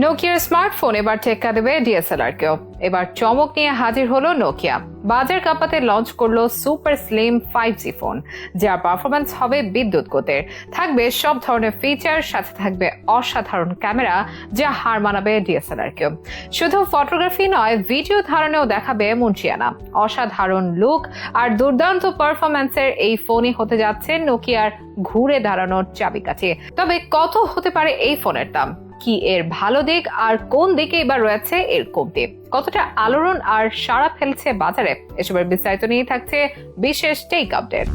নোকিয়ার smartphone এবার টেক্কা দেবে ডিএসএলআর-কেও। এবার চমক নিয়ে হাজির হলো নোকিয়া। বাজার কাঁপাতে লঞ্চ করলো সুপার স্লিম 5G ফোন, যার পারফরমেন্স হবে বিদ্যুৎ গতির। থাকবে সব ধরনের ফিচার, সাথে থাকবে অসাধারণ ক্যামেরা যা হার মানাবে ডিএসএলআর-কেও। শুধু ফটোগ্রাফি নয়, ভিডিও ধারণেও দেখাবে মুন্সিয়ানা। অসাধারণ লুক আর দুর্দান্ত পারফরমেন্সের এই ফোনই হতে যাচ্ছে নোকিয়ার ঘুরে দাঁড়ানোর চাবিকাঠি। তবে কত হতে পারে এই ফোনের দাম? কি এর ভালো দিক আর কোন দিকে এবার রয়েছে এর কমতি? কতটা আলোড়ন আর সাড়া ফেলছে বাজারে? এসবের বিস্তারিত নিয়ে থাকছে বিশেষ টেক আপডেট।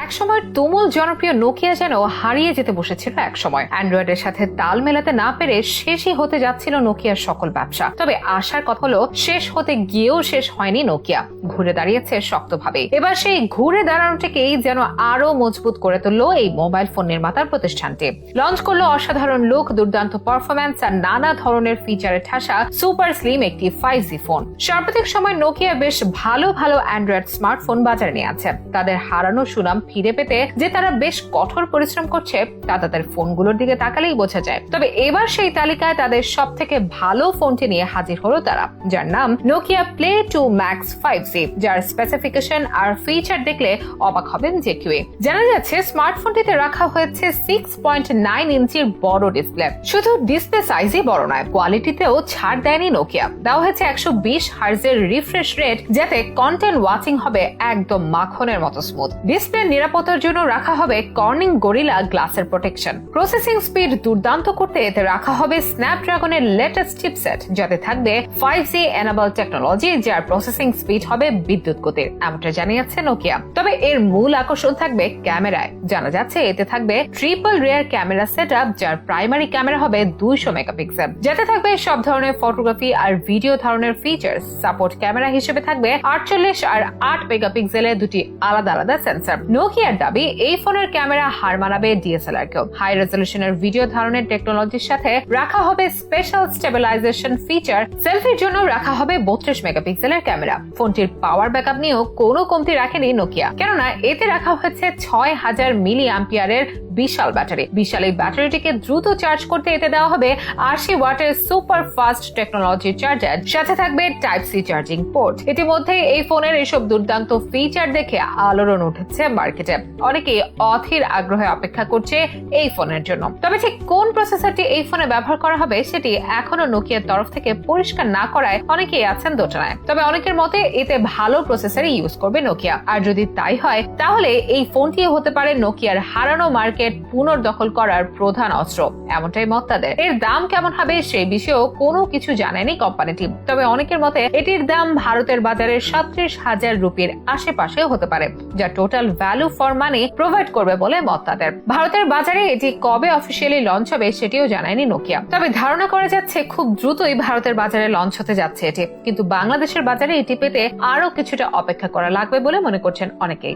একসময় তুমুল জনপ্রিয় নোকিয়া যেন হারিয়ে যেতে বসেছিল একসময়। অ্যান্ড্রয়েডের সাথে তাল মেলাতে না পেরে শেষই হতে যাচ্ছিল নোকিয়ার সকল ব্যবসা। তবে আশার কথা হলো, শেষ হতে গিয়েও শেষ হয়নি নোকিয়া, ঘুরে দাঁড়িয়েছে শক্তভাবে। এবার সেই ঘুরে দাঁড়ানোটাকেই যেন আরো মজবুত করে তুললো এই মোবাইল ফোন নির্মাতার প্রতিষ্ঠানটি। লঞ্চ করলো অসাধারণ লুক, দুর্দান্ত পারফরমেন্স আর নানা ধরনের ফিচারে ঠাসা সুপার স্লিম একটি 5G ফোন। সাম্প্রতিক সময় নোকিয়া বেশ ভালো ভালো অ্যান্ড্রয়েড স্মার্টফোন বাজারে নিয়ে আছে। তাদের হারানো সুনাম ফিরে পেতে যে তারা বেশ কঠোর পরিশ্রম করছে তা তাদের ফোনগুলোর দিকে তাকালেই বোঝা যায়। তবে এবার সেই তালিকায় তাদের সব থেকে ভালো ফোনটি নিয়ে হাজির হলো তারা, যার নাম নোকিয়া প্লে 2 ম্যাক্স 5G, যার স্পেসিফিকেশন আর ফিচার দেখলে অবাক হবেন যে কেউ। জানা যাচ্ছে স্মার্টফোনটিতে রাখা হয়েছে 6.9 ইঞ্চির বড় ডিসপ্লে। শুধু ডিসপ্লে সাইজই বড় নয়, কোয়ালিটিতেও ছাড় দেয়নি নোকিয়া। দেওয়া হয়েছে 120 হার্জের রিফ্রেশ রেট, যাতে কন্টেন্ট ওয়াচিং হবে একদম মাখনের মতো স্মুথ। ডিসপ্লে নিরাপত্তার জন্য রাখা হবে কর্নিং গরিলা গ্লাসের প্রোটেকশন। প্রসেসিং স্পিড দুর্দান্ত করতে এতে রাখা হবে স্ন্যাপড্রাগনের লেটেস্ট চিপসেট, যাতে থাকবে 5G এনাবল টেকনোলজি, যার প্রসেসিং স্পিড হবে বিদ্যুৎ গতির, এমনটা জানিয়েছে নোকিয়া। তবে এর মূল আকর্ষণ থাকবে ক্যামেরায়। জানা যাচ্ছে এতে থাকবে ট্রিপল রিয়ার ক্যামেরা সেটআপ, যার প্রাইমারি ক্যামেরা হবে 200 মেগাপিক্সেল, যাতে থাকবে সব ধরনের ফটোগ্রাফি আর ভিডিও ধারণের ফিচার্স। সাপোর্ট ক্যামেরা হিসেবে থাকবে 48 আর 8 মেগাপিক্সেলের দুটি আলাদা আলাদা সেন্সর। নোকিয়ার দাবি, এই ফোনের ক্যামেরা হার মানাবে ডিএসএলআর-কেও। হাই রেজলিউশনের ভিডিও ধারণের টেকনোলজির সাথে রাখা হবে স্পেশাল স্টেবিলাইজেশন ফিচার। সেলফির জন্য রাখা হবে 32 মেগাপিক্সেলের ক্যামেরা। ফোনটির পাওয়ার ব্যাকআপ নিয়েও কোনো কমতি রাখেনি নোকিয়া, কেননা এতে রাখা হয়েছে 6000 মিলি অ্যাম্পিয়ারের বিশাল ব্যাটারি। বিশাল এই ব্যাটারিটিকে দ্রুত চার্জ করতে এতে দেওয়া হবে 80 ওয়াটের সুপার ফাস্ট টেকনোলজির চার্জার, সাথে থাকবে টাইপ সি চার্জিং পোর্ট। ইতিমধ্যে এই ফোনের এসব দুর্দান্ত ফিচার দেখে আলোড়ন উঠেছে মার্কেটে। অনেকেই অধীর আগ্রহে অপেক্ষা করছে এই ফোনের জন্য। তবে ঠিক কোন প্রসেসরটি এই ফোনে ব্যবহার করা হবে সেটি এখনো নোকিয়ার তরফ থেকে পরিষ্কার না করায় অনেকেই আছেন দোটানায়। তবে অনেকের মতে এতে ভালো প্রসেসরই ইউজ করবে নোকিয়া। আর যদি তাই হয়, তাহলে এই ফোনটিও হতে পারে নোকিয়ার হারানো মার্কেট পুনর্দখল করার প্রধান অস্ত্র, এমনটাই মত তাদের। এর দাম কেমন হবে সেই বিষয়েও কোনো কিছু জানায়নি কোম্পানিটি। তবে অনেকের মতে এটির দাম ভারতের বাজারে 37,000 রুপির আশেপাশে হতে পারে, যা total value for money provide করবে বলে মত তাদের। ভারতের বাজারে এটি কবে অফিসিয়ালি লঞ্চ হবে সেটিও জানায়নি নোকিয়া। তবে ধারণা করা যাচ্ছে খুব দ্রুতই ভারতের বাজারে লঞ্চ হতে যাচ্ছে এটি, কিন্তু বাংলাদেশের বাজারে এটি পেতে আরো কিছুটা অপেক্ষা করা লাগবে বলে মনে করছেন অনেকেই।